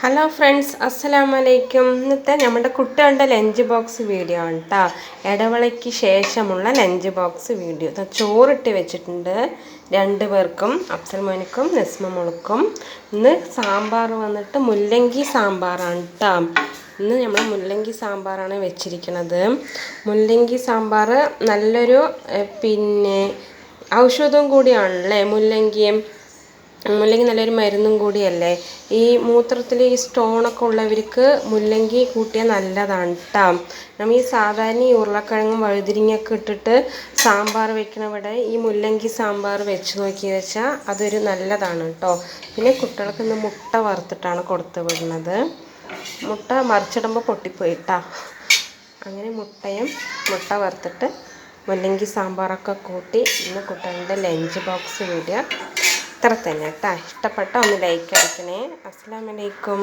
Hello friends, അസ്സലാമു അലൈക്കും. ഇന്നത്തെ നമ്മുടെ കുട്ടികളുടെ ലഞ്ച് ബോക്സ് വീഡിയോ ആണ് കേട്ടോ. ഇടവേളയ്ക്ക് ശേഷമുള്ള ലഞ്ച് ബോക്സ് വീഡിയോ. ചോറിട്ട് വെച്ചിട്ടുണ്ട് രണ്ടു പേർക്കും, അഫ്സൽ മോനിക്കും നസ്മ മോൾക്കും. ഇന്ന് സാമ്പാർ വന്നിട്ട് മുല്ലങ്കി സാമ്പാറാണ് കേട്ടോ. ഇന്ന് നമ്മൾ മുല്ലങ്കി സാമ്പാറാണ് വെച്ചിരിക്കുന്നത്. മുല്ലങ്കി സാമ്പാർ നല്ലൊരു ഔഷധവും കൂടിയാണല്ലേ. മുല്ലങ്കി നല്ലൊരു മരുന്നും കൂടിയല്ലേ. ഈ മൂത്രത്തിൽ ഈ സ്റ്റോണൊക്കെ ഉള്ളവർക്ക് മുല്ലങ്കി കൂട്ടിയാൽ നല്ലതാണ് കേട്ടോ. നമ്മൾ ഈ സാധാരണ ഉരുളക്കിഴങ്ങും വഴുതിരിങ്ങയൊക്കെ ഇട്ടിട്ട് സാമ്പാർ വെക്കണവിടെ ഈ മുല്ലങ്കി സാമ്പാർ വെച്ച് നോക്കി വെച്ചാൽ അതൊരു നല്ലതാണ് കേട്ടോ. പിന്നെ കുട്ടികൾക്ക് ഇന്ന് മുട്ട വറുത്തിട്ടാണ് കൊടുത്തു വിടുന്നത്. മുട്ട മറിച്ചിടുമ്പോൾ പൊട്ടിപ്പോയിട്ടാ. അങ്ങനെ മുട്ട വറുത്തിട്ട് മുല്ലങ്കി സാമ്പാറൊക്കെ കൂട്ടി ഇന്ന് കുട്ടികളുടെ ലഞ്ച് ബോക്സ് വീഡിയോ ഇത്ര തന്നെ കേട്ടോ. ഇഷ്ടപ്പെട്ട ഒന്ന് ലൈക്ക് അടിക്കണേ. അസ്സലാമു അലൈക്കും.